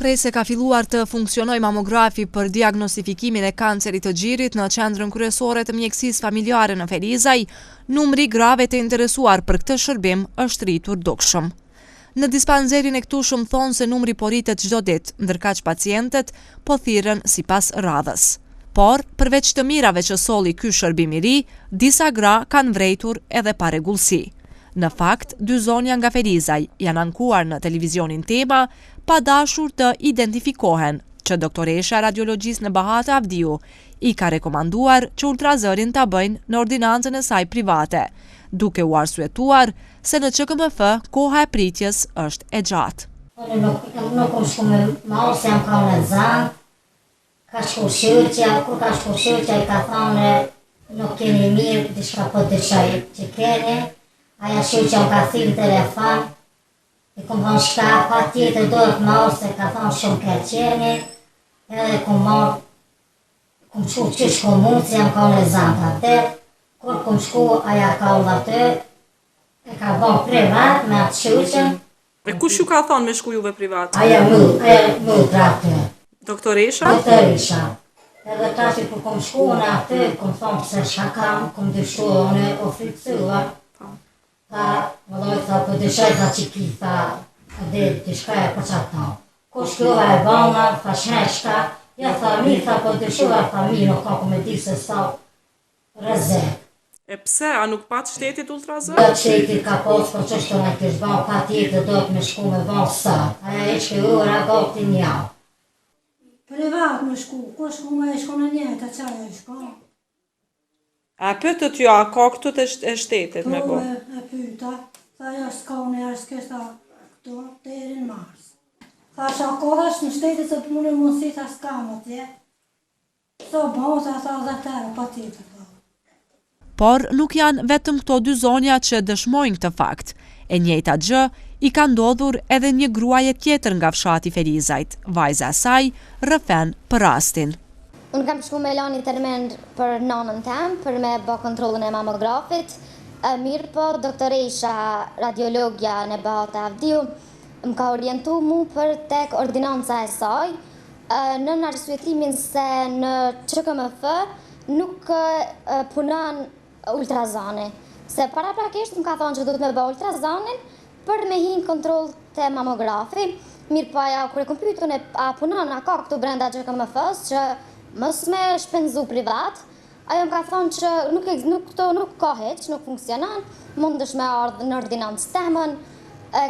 Prej se ka filluar të funksionoj mamografi për diagnostifikimin e kancerit të gjirit në qendrën kryesore të mjekësisë familjare në Ferizaj, numri grave të interesuar për këtë shërbim është rritur dukshëm. Në dispanzerin e këtushëm thonë se numri po rritet çdo ditë, ndërkaq pacientët po thirrën sipas radhës. Por, përveç të mirave që solli ky shërbim i ri, disa gra kanë vrejtur edhe pa rregullsi. Në fakt, 2 zonja nga Ferizaj janë ankuar në televizionin Tema pa dashur të identifikohen, që doktoresha radiologjisë Nebahat Avdiu i ka rekomanduar që ultrazërin ta bëjnë në ordinancën e saj private, duke u arsyetuar se në QKMF koha e pritjes është e gjatë. Nuk kom shku me malë se jam ka në zanë, ka shku shyrqja, kur ka shku shyrqja i ka thonë nuk keni mirë, dishka po të qaj që keni, aja shyrqja më ka thirë telefon, i kom thonë shka pa tjetër dojët malë se ka thonë shumë ke qeni, edhe kom marë, kom shku qysh kom mund se jam ka në zanë të atë, kur kom shku aja ka ullë atë, e ka bon privat me atë shyrqën. E kush ju ka thonë me shku juve privat? Aja mu tratë. Doktoresha? Doktoresha. Edhe tashi kur kom shku në atë, kom thonë se shka kam, kom dyshu në oficua. Ta, më dojë tha, për dyshaj tha që ki, tha, edhe dyshka e për qatë tha. Kur shkjova e bana, tha shka, ja tha mi, tha, për dyshuva, tha mi, nuk ka me di se sa rezek. E pse, a nuk pat shtetit ultrazër? Do shtetit ka posë, për që shto në kështë ban, pa tjetë do të me shku me ban sa. Aja e shke ura, gati një. Privat me shku, ku shku me shku në një, të qaj e shku. A pëtët ju, a ka këtët e shtetit me bo? E pyta, tha jo s'ka unë e s'kesta këto, të erin mars. Tha shakohash në shtetit se për mënë mundësi, tha s'ka më tje. So bo, tha dhe tërë, pa tjetër. Por nuk janë vetëm këto 2 zonja që dëshmojnë këtë fakt. E njëjta gjë i ka ndodhur edhe një gruaje tjetër nga fshati Ferizajt, vajza e saj rrëfen për rastin. Unë kam shku me lani termend për nonën tem, për me bë kontrolën e mamografit. Mirë po, doktoresha radiologja Nebahat Avdiu më ka orientu mu për tek ordinanca e saj, në arsyetimin se në QKMF nuk punon ultrazani. Se paraprakisht më ka thonë që du të me bë ultrazanin për me hinë kontrol të mamografi. Mirë po, aja kërë kompytën e punon, a ka këtu brenda QKMF-s që mos me shpenzu privat, ajo më ka thonë që nuk ka heq, nuk funksionan, mund është me ardhë në ordinancë temën,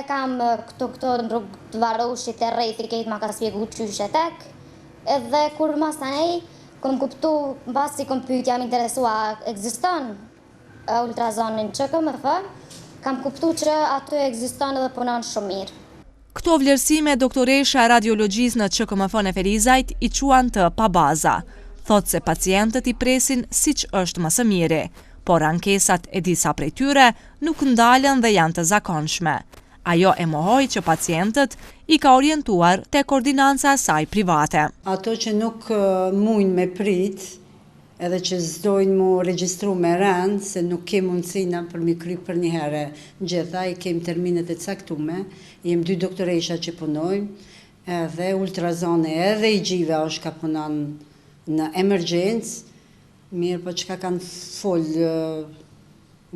kam këto në rrugë të varoshit e rejti kejtë ma ka spjegu qyshe tek, edhe kur mas të nej, kom kuptu, në basi kom pyjtja më interesua, egziston ultrazonin QKMF, kam kuptu që aty egziston edhe punon shumë mirë. Këto vlerësime doktoresha radiologjisë në QKMF në Ferizajt i quan të pa baza. Thot se pacientët i presin siç është më së miri, por ankesat e disa prej tyre nuk ndalen dhe janë të zakonshme. Ajo e mohoi që pacientët i ka orientuar tek ordinanca e saj private. Ato që nuk mujnë me prit, edhe që zdojnë mu regjistru me rënd, se nuk kemë mundësina për mi kry për një herë gjitha, i kemë terminet e caktume, jem 2 doktoresha që punojmë, edhe ultrazone edhe i gjive është ka punon në emergjencë, mirë po që ka kanë folë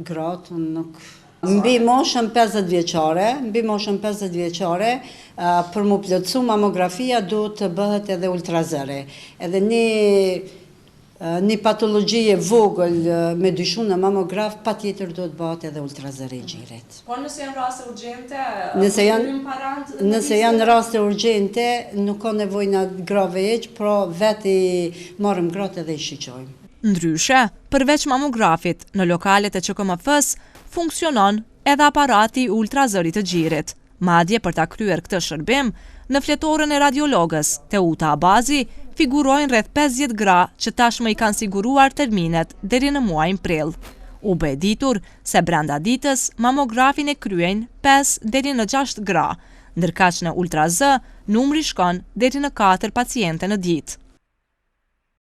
gratë, nuk... Mbi moshën 50 vjeqare, për mu plotësu mamografia do të bëhet edhe ultrazëri. Edhe një patologjie vogël me dyshu në mamograf, pa tjetër do të bëhet edhe ultrazëri i gjirit. Por nëse janë raste urgjente, nëse janë raste urgjente, nuk ka nevojë në grave eq, pro veti marrëm gratë edhe i shiqojmë. Ndryshe, përveç mamografit, në lokalet e QKMF-s funksionon edhe aparati ultrazërit të gjirit. Madje për ta kryer këtë shërbim, në fletorën e radiologës, Teuta Abazi, figurojnë rreth 50 gra që tashmë i kanë siguruar terminet deri në muajin prill. U bë e ditur se brenda ditës mamografin e kryejnë 5 deri në 6 gra, ndërkaq në ultrazë numri shkon deri në 4 paciente në ditë.